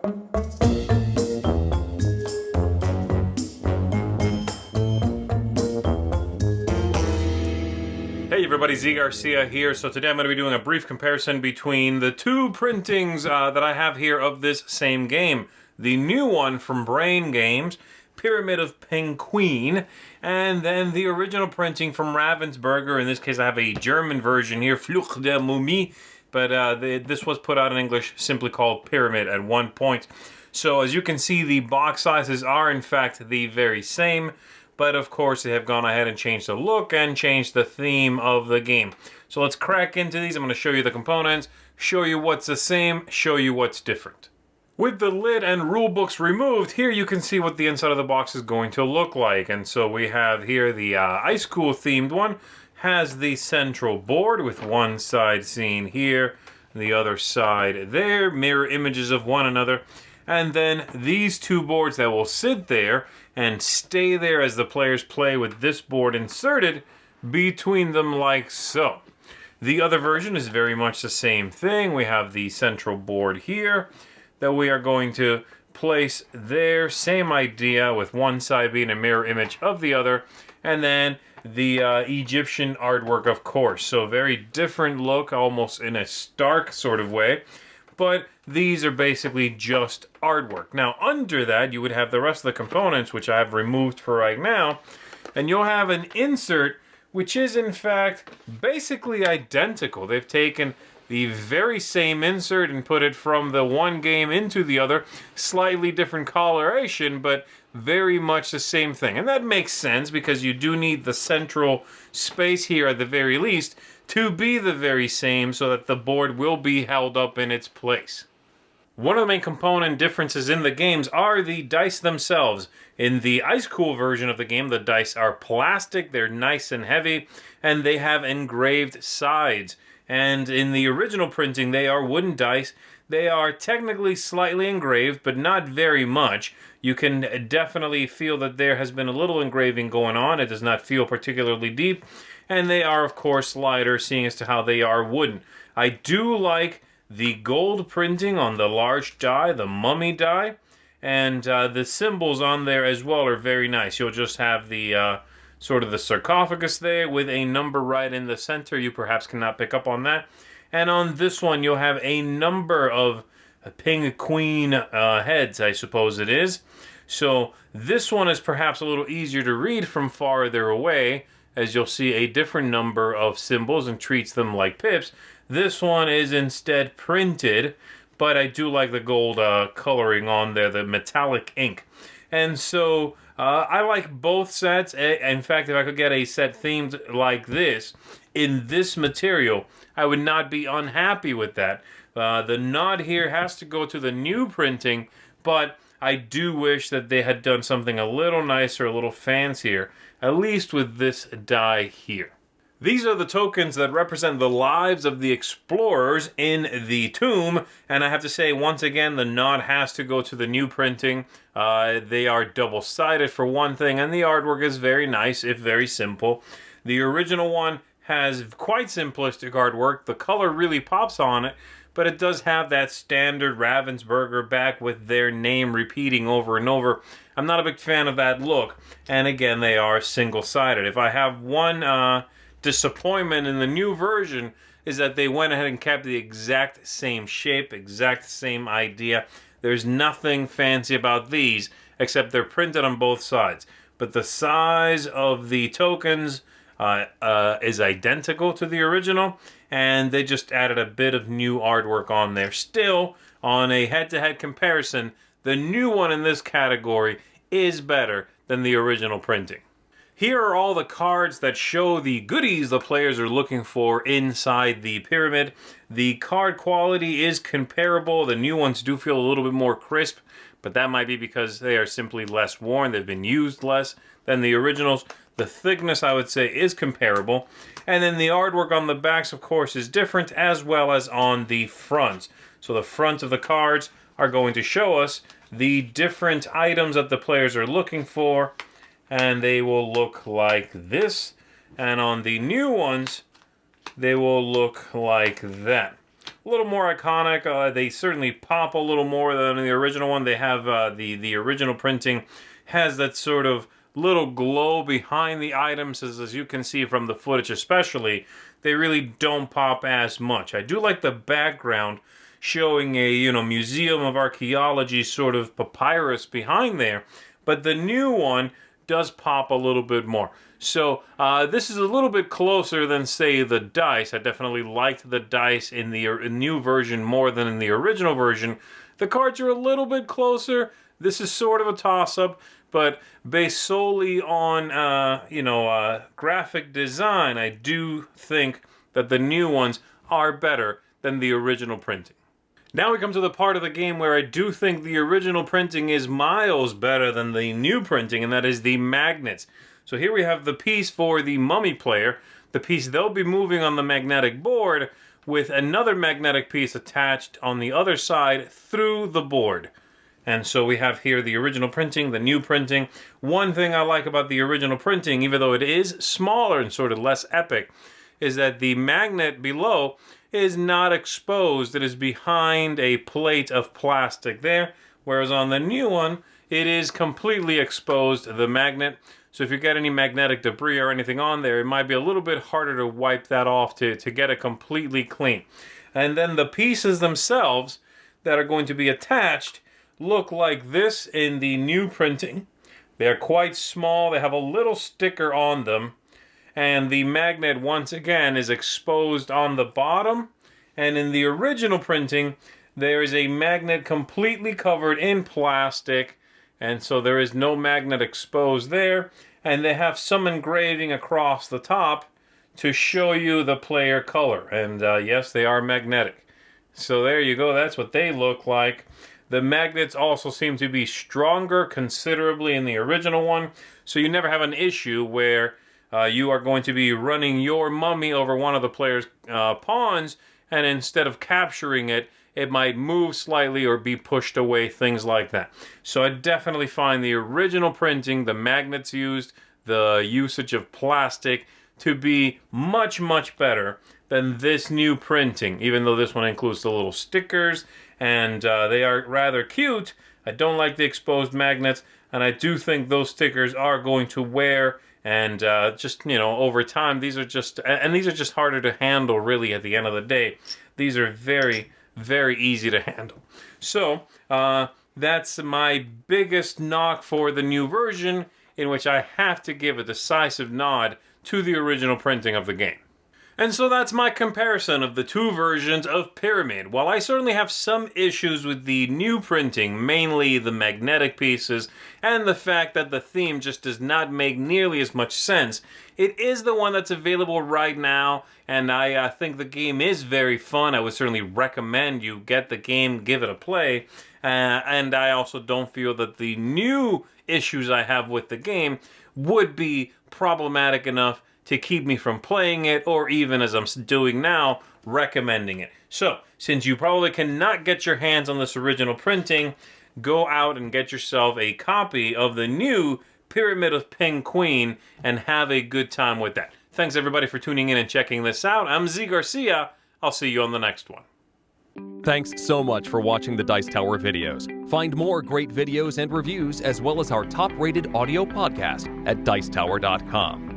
Hey everybody, Garcia here. So today I'm going to be doing a brief comparison between the two printings that I have here of this same game. The new one from Brain Games, Pyramid of Pengqueen, and then the original printing from Ravensburger. In this case I have a German version here, Fluch der Mumie, but this was put out in English simply called Pyramid at one point. So as you can see, the box sizes are in fact the very same. But of course, they have gone ahead and changed the look and changed the theme of the game. So let's crack into these. I'm going to show you the components, show you what's the same, show you what's different. With the lid and rule books removed, here you can see what the inside of the box is going to look like. And so we have here the Ice Cool themed one. Has the central board with one side seen here, the other side there, mirror images of one another. And then these two boards that will sit there and stay there as the players play with this board inserted between them like so. The other version is very much the same thing. We have the central board here that we are going to place there. Same idea with one side being a mirror image of the other. And then the Egyptian artwork, of course. So very different look, almost in a stark sort of way. But these are basically just artwork. Now, under that, you would have the rest of the components, which I have removed for right now, and you'll have an insert, which is, in fact, basically identical. They've taken the very same insert and put it from the one game into the other. Slightly different coloration, but very much the same thing. And that makes sense, because you do need the central space here at the very least to be the very same so that the board will be held up in its place. One of the main component differences in the games are the dice themselves. In the Ice Cool version of the game, the dice are plastic, they're nice and heavy, and they have engraved sides. And in the original printing, they are wooden dice. They are technically slightly engraved, but not very much. You can definitely feel that there has been a little engraving going on. It does not feel particularly deep. And they are, of course, lighter, seeing as to how they are wooden. I do like the gold printing on the large die, the mummy die. And the symbols on there as well are very nice. You'll just have the sort of the sarcophagus there with a number right in the center. You perhaps cannot pick up on that. And on this one, you'll have a number of Pengqueen heads, I suppose it is. So this one is perhaps a little easier to read from farther away, as you'll see a different number of symbols and treats them like pips. This one is instead printed, but I do like the gold coloring on there, the metallic ink. And so I like both sets. In fact, if I could get a set themed like this, in this material, I would not be unhappy with that. The nod here has to go to the new printing, but I do wish that they had done something a little nicer, a little fancier, at least with this die here. These are the tokens that represent the lives of the explorers in the tomb, and I have to say, once again, the nod has to go to the new printing. They are double-sided for one thing, and the artwork is very nice, if very simple. The original one has quite simplistic artwork. The color really pops on it, but it does have that standard Ravensburger back with their name repeating over and over. I'm not a big fan of that look, and again, they are single-sided. If I have one disappointment in the new version, is that they went ahead and kept the exact same shape, exact same idea. There's nothing fancy about these, except they're printed on both sides. But the size of the tokens is identical to the original, and they just added a bit of new artwork on there. Still, on a head-to-head comparison, the new one in this category is better than the original printing. Here are all the cards that show the goodies the players are looking for inside the pyramid. The card quality is comparable. The new ones do feel a little bit more crisp, but that might be because they are simply less worn. They've been used less than the originals. The thickness, I would say, is comparable. And then the artwork on the backs, of course, is different, as well as on the fronts. So the front of the cards are going to show us the different items that the players are looking for, and they will look like this. And on the new ones, they will look like that. a little more iconic. They certainly pop a little more than the original one. They have the original printing has that sort of little glow behind the items, as you can see from the footage especially. They really don't pop as much. I do like the background showing a Museum of Archaeology sort of papyrus behind there, but the new one does pop a little bit more. So this is a little bit closer than, say, the dice. I definitely liked the dice in the new version more than in the original version. The cards are a little bit closer. This is sort of a toss-up, but based solely on graphic design, I do think that the new ones are better than the original printing. Now we come to the part of the game where I do think the original printing is miles better than the new printing, and that is the magnets. So here we have the piece for the mummy player, the piece they'll be moving on the magnetic board, with another magnetic piece attached on the other side through the board. And so we have here the original printing, the new printing. One thing I like about the original printing, even though it is smaller and sort of less epic, is that the magnet below is not exposed. It is behind a plate of plastic there, whereas on the new one, it is completely exposed, the magnet. So if you get any magnetic debris or anything on there, it might be a little bit harder to wipe that off to get it completely clean. And then the pieces themselves that are going to be attached look like this in the new printing. They're quite small. They have a little sticker on them. And the magnet, once again, is exposed on the bottom. And in the original printing, there is a magnet completely covered in plastic. And so there is no magnet exposed there. And they have some engraving across the top to show you the player color. And yes, they are magnetic. So there you go. That's what they look like. The magnets also seem to be stronger considerably in the original one, so you never have an issue where you are going to be running your mummy over one of the player's pawns, and instead of capturing it, it might move slightly or be pushed away, things like that. So I definitely find the original printing, the magnets used, the usage of plastic, to be much, much better than this new printing, even though this one includes the little stickers, and they are rather cute. I don't like the exposed magnets, and I do think those stickers are going to wear, and over time, these are just harder to handle, really, at the end of the day. These are very, very easy to handle. So, that's my biggest knock for the new version, in which I have to give a decisive nod to the original printing of the game. And so that's my comparison of the two versions of Pyramid. While I certainly have some issues with the new printing, mainly the magnetic pieces, and the fact that the theme just does not make nearly as much sense, it is the one that's available right now, and I think the game is very fun. I would certainly recommend you get the game, give it a play, and I also don't feel that the new issues I have with the game would be problematic enough to keep me from playing it, or even, as I'm doing now, recommending it. So, since you probably cannot get your hands on this original printing, go out and get yourself a copy of the new Pyramid of Pengqueen and have a good time with that. Thanks everybody for tuning in and checking this out. I'm Z Garcia. I'll see you on the next one. Thanks so much for watching the Dice Tower videos. Find more great videos and reviews, as well as our top-rated audio podcast at Dicetower.com.